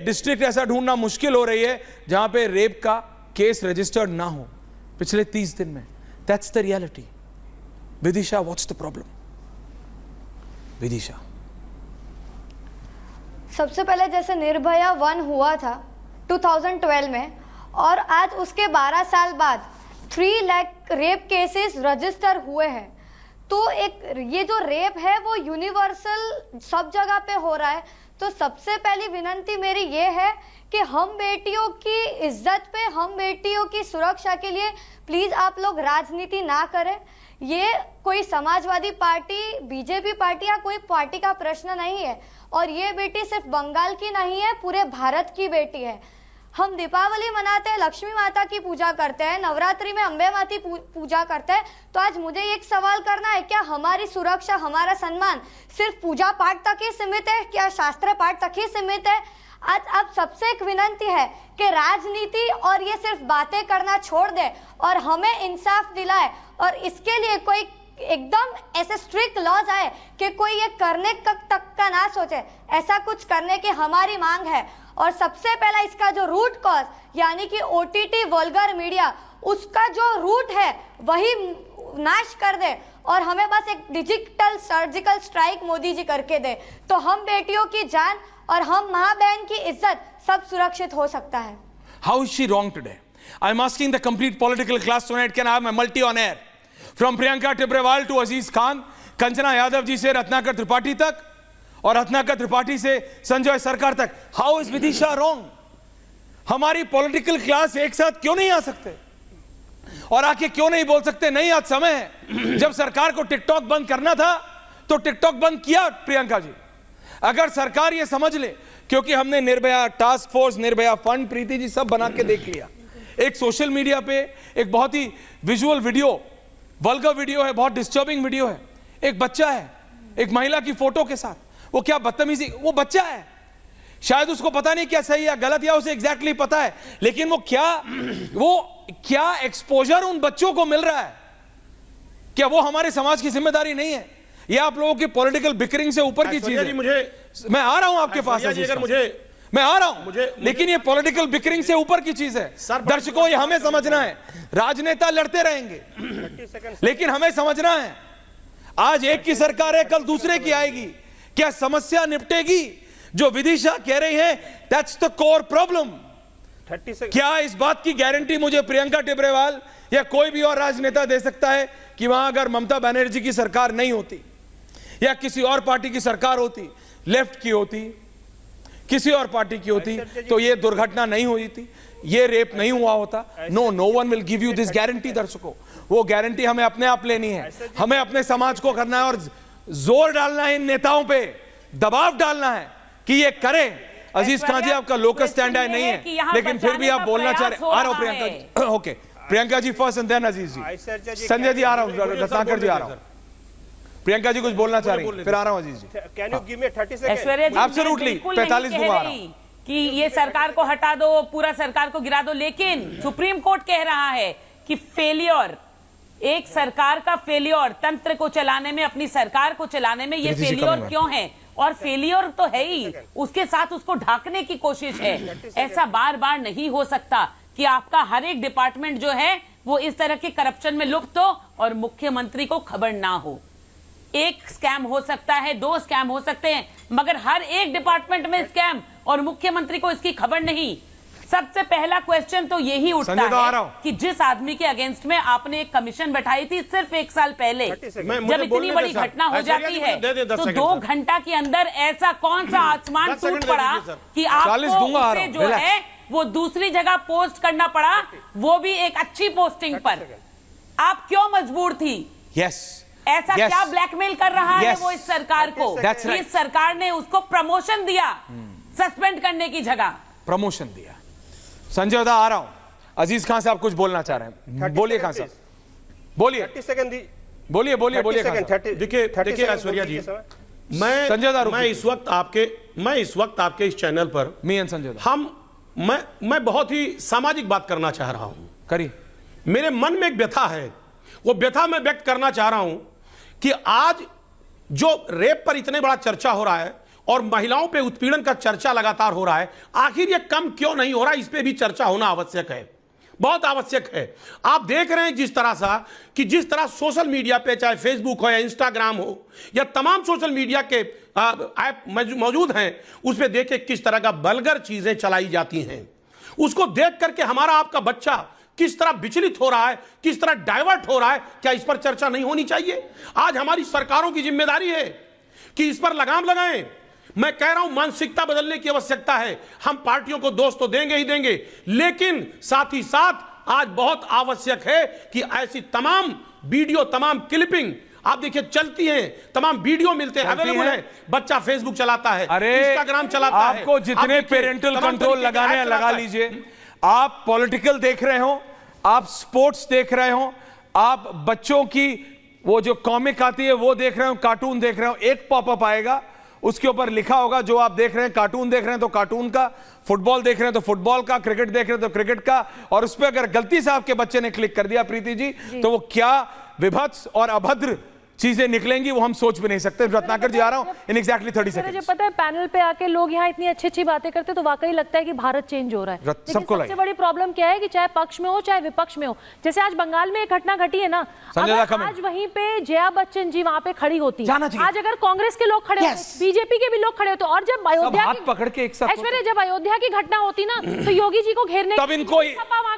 District ऐसा ढूंढना मुश्किल हो रही है जहां पे रेप का केस रजिस्टर्ड ना हो पिछले 30 दिन में। That's the reality. Vidisha, what's the problem? Vidisha, सबसे पहले जैसे निर्भया 1 हुआ था 2012 में, और आज उसके 12 साल बाद 3 लाख रेप केसेस रजिस्टर हुए हैं। तो एक ये जो रेप है वो यूनिवर्सल सब जगह पे हो रहा है। तो सबसे पहली विनंती मेरी ये है कि हम बेटियों की इज्जत पे, हम बेटियों की सुरक्षा के लिए प्लीज आप लोग राजनीति ना करें। ये कोई समाजवादी पार्टी, बीजेपी पार्टी या कोई पार्टी का प्रश्न नहीं है, और ये बेटी सिर्फ बंगाल की नहीं है, पूरे भारत की बेटी है। हम दीपावली मनाते हैं, लक्ष्मी माता की पूजा करते हैं, नवरात्रि में अम्बे माता की पूजा करते हैं। तो आज मुझे एक सवाल करना है, क्या हमारी सुरक्षा, हमारा सम्मान सिर्फ पूजा पाठ तक ही सीमित है? क्या शास्त्र पाठ तक ही सीमित है? आज अब सबसे एक विनंती है कि राजनीति और ये सिर्फ बातें करना छोड़ दे और हमें इंसाफ दिलाए, और इसके लिए कोई एकदम ऐसे स्ट्रिक्ट लॉज आए कि कोई ये करने तक का ना सोचे। ऐसा कुछ करने की हमारी मांग है। और सबसे पहला इसका जो रूट कॉज यानी कि ओटीटी वल्गर मीडिया, उसका जो रूट है वही नाश कर दे, और हमें बस एक digital surgical strike Modi ji करके दे, तो हम बेटियों की जान और हम माँ बहन की इज्जत सब सुरक्षित हो सकता है। How is she wrong today? I'm asking the complete political class tonight. Can I have my multi on air? From Priyanka Tibrewal to Aziz Khan, Kanchana Yadav ji से रत्नाकर त्रिपाठी तक, और रत्नाकर त्रिपाठी से संजय सरकार तक। How is Vidisha wrong? हमारी पॉलिटिकल क्लास एक साथ क्यों नहीं आ सकते और आके क्यों नहीं बोल सकते नहीं आज समय है? जब सरकार को टिकटॉक बंद करना था तो टिकटॉक बंद किया प्रियंका जी। अगर सरकार ये समझ ले, क्योंकि हमने Nirbhaya task force, Nirbhaya fund, Preeti ji सब बना के देख लिया। एक सोशल मीडिया पे एक बहुत ही विजुअल वीडियो, वल्गर वीडियो है, बहुत डिस्टर्बिंग वीडियो है। एक बच्चा है एक महिला की फोटो के साथ, वो क्या बदतमीजी, वो बच्चा है, शायद उसको पता नहीं क्या सही या गलत, या उसे एग्जैक्टली पता है, लेकिन वो क्या एक्सपोजर उन बच्चों को मिल रहा है? क्या वो हमारे समाज की जिम्मेदारी नहीं है? ये आप लोगों की पॉलिटिकल बिकरिंग से ऊपर की चीज है। मैं आ रहा हूं आपके पास, मैं आ रहा हूं, लेकिन ये पॉलिटिकल बिकरिंग से ऊपर की चीज है। दर्शकों, ये हमें समझना है। राजनेता लड़ते रहेंगे, लेकिन हमें समझना है आज एक की सरकार है, कल दूसरे की आएगी। क्या समस्या निपटेगी? जो विदिशा कह रही है, दैट्स द कोर प्रॉब्लम। क्या इस बात की गारंटी मुझे प्रियंका टिब्रेवाल या कोई भी और राजनेता दे सकता है कि वहां अगर ममता बनर्जी की सरकार नहीं होती या किसी और पार्टी की सरकार होती, लेफ्ट की होती, किसी और पार्टी की होती, तो ये दुर्घटना नहीं हुई थी, ये रेप नहीं हुआ होता? No one will give you this guarantee. दर्शकों, वो गारंटी हमें अपने आप लेनी है, हमें अपने समाज को करना है और जोर डालना है, इन नेताओं पे दबाव डालना है कि ये करें। अजीज खान जी, आपका लोकल स्टैंड है नहीं है, लेकिन फिर भी आप बोलना चाह रहे। आ रहा हूं Priyanka ji. Okay, Priyanka ji first and then Aziz ji. Sanjay ji आ रहा हूं, रत्नाकर जी आ रहा हूं। प्रियंका जी कुछ बोलना चाह रही हैं, फिर आ रहा हूं Aziz ji. Can you give me 30 second? Aishwarya ji absolutely 45 दूंगा आ रहा हूं कि ये सरकार को हटा दो, पूरा सरकार को गिरा दो, लेकिन सुप्रीम कोर्ट कह रहा है कि फेलियर, एक सरकार का फेलियर, तंत्र को चलाने में, अपनी सरकार को चलाने में ये फेलियर क्यों है? और फेलियर तो है ही, उसके साथ उसको ढांकने की कोशिश है। ऐसा बार बार नहीं हो सकता कि आपका हर एक डिपार्टमेंट जो है वो इस तरह के करप्शन में लुप्त हो और मुख्यमंत्री को खबर ना हो। एक स्कैम हो सकता है, 2 स्कैम हो सकते हैं, मगर हर एक डिपार्टमेंट में स्कैम और मुख्यमंत्री को इसकी खबर नहीं। सबसे पहला क्वेश्चन तो यही उठता है कि जिस आदमी के अगेंस्ट में आपने एक कमीशन बैठाई थी सिर्फ 1 साल पहले, जब इतनी बड़ी घटना हो जाती है तो 2 घंटा के अंदर ऐसा कौन सा आसमान टूट पड़ा कि आपको उसे जो है वो दूसरी जगह पोस्ट करना पड़ा, वो भी एक अच्छी पोस्टिंग पर? आप क्यों मजबूर थी? ऐसा क्या ब्लैकमेल कर रहा है वो इस सरकार को? इस सरकार ने उसको प्रमोशन दिया, सस्पेंड करने की जगह प्रमोशन दिया। संजय दा आ रहा हूं। अजीज खान साहब कुछ बोलना चाह रहे हैं, बोलिए खान साहब, बोलिए। 30 सेकंड दी, बोलिए देखिए ऐश्वर्या जी, मैं इस वक्त आपके इस चैनल पर संजय दा, मैं बहुत ही सामाजिक बात करना चाह रहा हूं। करिए। मेरे मन में एक व्यथा है, वो व्यथा मैं व्यक्त करना चाह रहा हूं कि आज जो रेप पर इतने बड़ा चर्चा हो रहा है, और महिलाओं पे उत्पीड़न का चर्चा लगातार हो रहा है, आखिर ये कम क्यों नहीं हो रहा, इस पे भी चर्चा होना आवश्यक है, बहुत आवश्यक है। आप देख रहे हैं जिस तरह सोशल मीडिया पे, चाहे फेसबुक हो या इंस्टाग्राम हो या तमाम सोशल मीडिया के ऐप मौजूद हैं, उस पे देखें किस तरह का वल्गर चीजें चलाई जाती हैं। उसको देख करके हमारा आपका बच्चा किस तरह विचलित हो रहा है, किस तरह डाइवर्ट हो रहा है, क्या इस पर चर्चा नहीं होनी चाहिए? आज हमारी सरकारों की जिम्मेदारी है कि इस पर लगाम लगाएं। मैं कह रहा हूं मानसिकता बदलने की आवश्यकता है। हम पार्टियों को दोष तो देंगे ही देंगे, लेकिन साथ ही साथ आज बहुत आवश्यक है कि ऐसी तमाम वीडियो, तमाम क्लिपिंग आप देखिए चलती हैं, तमाम वीडियो मिलते हैं, अवेलेबल है। बच्चा फेसबुक चलाता है, इंस्टाग्राम चलाता है, आपको जितने पेरेंटल कंट्रोल लगाने हैं लगा लीजिए। आप पॉलिटिकल देख रहे हो, आप स्पोर्ट्स देख रहे हो, आप बच्चों की वो जो कॉमिक आती है वो देख रहे हो, कार्टून देख रहे हो, एक पॉपअप आएगा, उसके ऊपर लिखा होगा जो आप देख रहे हैं, कार्टून देख रहे हैं तो कार्टून का, फुटबॉल देख रहे हैं तो फुटबॉल का, क्रिकेट देख रहे हैं तो क्रिकेट का, और उस पर अगर गलती से आपके बच्चे ने क्लिक कर दिया प्रीति जी, तो वो क्या विभत्स और अभद्र चीजें निकलेंगी वो हम सोच भी नहीं सकते। रत्नाकर जी आ रहा हूं इन एग्जैक्टली 30 सेकंड्स। मुझे पता है पैनल पे आके लोग यहाँ इतनी अच्छी अच्छी बातें करते तो वाकई लगता है कि भारत चेंज हो रहा है, लेकिन सबसे बड़ी प्रॉब्लम क्या है कि चाहे पक्ष में हो चाहे विपक्ष में हो, जैसे आज बंगाल में एक घटना घटी है ना, अगर आज वहीं पे जया बच्चन जी वहां पे खड़ी होती है, आज अगर कांग्रेस के लोग खड़े होते, बीजेपी के भी लोग खड़े होते, और जब अयोध्या पकड़ के एक साथ ऐश्वर्या जब अयोध्या की घटना होती ना तो योगी जी को घेरने तब इनको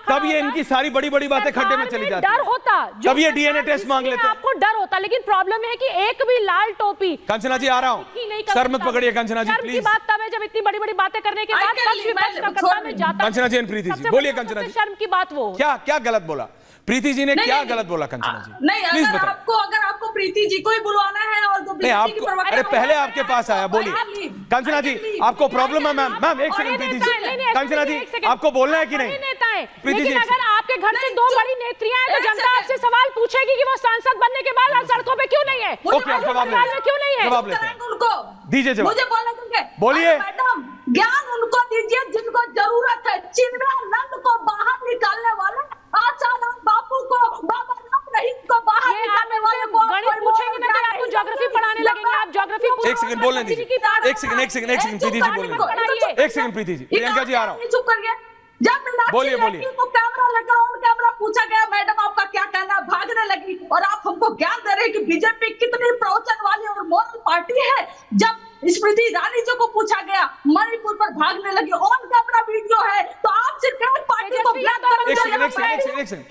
तब ये इनकी सारी बड़ी बड़ी बातें खड्डे में चली जाती, डर होता, जब ये डीएनए टेस्ट मांग लेते, आपको डर होता। लेकिन प्रॉब्लम है कि एक भी लाल टोपी, कंचना जी आ रहा हूं, सर मत पकड़िए कंचना जी प्लीज। बात तब है जब इतनी बड़ी बड़ी बातें करने के बाद पक्ष विपक्ष का कत्ता में जाता। कंचना जी, प्रीति जी बोलिए। कंचना जी शर्म की बात वो क्या गलत बोला प्रीति जी ने, क्या गलत बोला कंचना जी? नहीं, अगर आपको प्रीति जी को ही बुलवाना है और जो नहीं आपको, अरे पहले आपके पास आया, बोलिए कंचना जी आपको प्रॉब्लम है? मैम एक सेकंड प्रीति जी, कंचना जी आपको बोलना है कि नहीं? प्रीति जी अगर आपके घर से दो बड़ी नेत्रियां हैं तो जनता आपसे सवाल पूछेगी कि वो सांसद बनने के बाद सड़कों पे क्यों नहीं है, ओके आप जवाब लें, क्यों नहीं है, जवाब लेते हैं, उनको दीजिए जवाब, मुझे बोलने देंगे। बोलिए। मैडम ज्ञान उनको दीजिए जिनको जरूरत है। चिन्मयानंद को बाहर निकालने वाले, आचार्य बापू को, बाबा राम रहीम को बाहर निकालने वाले गणित पूछेंगे ना तो आपको ज्योग्राफी पढ़ाने लगेंगे। आप ज्योग्राफी एक सेकंड बोलने दीजिए, एक सेकंड प्रीति जी बोलने दीजिए, एक सेकंड प्रीति जी, प्रियंका जी आ रहा हूं, चुप करिए। जब बोलिए को कैमरा लगा, ऑन कैमरा पूछा गया मैडम आपका क्या कहना है, भागने लगी और आप हमको ज्ञान दे रहे हैं कि बीजेपी कितनी प्रवचन वाली और मोरल पार्टी है। जब स्मृति ईरानी जी को पूछा गया मणिपुर पर भागने लगी, ऑन कैमरा वीडियो है, तो आप सिर्फ एक पार्टी को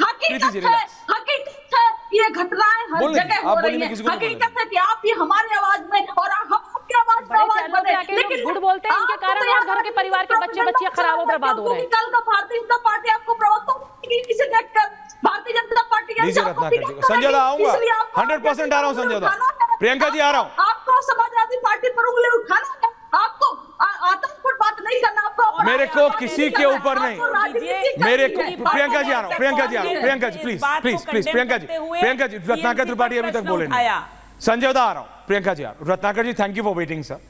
हकीकत है ये घटनाएं हर जगह हो रही है। हकीकत है कि आप ही हमारी आवाज में और हम आपकी आवाज में आवाज बने, लेकिन झूठ बोलते हैं, इनके कारण और घर के परिवार के बच्चे बच्चियां खराब और बर्बाद हो रहे हैं। कल का भारतीय जनता पार्टी आपको प्रवक्ता किसी देखकर भारतीय जनता पार्टी संजय दा आऊंगा, 100% आ रहा हूं संजय दा, प्रियंका जी आ रहा हूं। आपको समाजवादी पार्टी पर उंगली उठाना है, आपको आतंकवाद बात नहीं करना, आपको मेरे को किसी के ऊपर नहीं, मेरे को प्रियंका जी आ रहा हूं, प्रियंका जी please please please, Priyanka ji Ratnakar Tripathi अभी तक बोले नहीं, संजय दा आ रहा हूं, प्रियंका जी आ रहा हूं, Ratnakar ji thank you for waiting sir.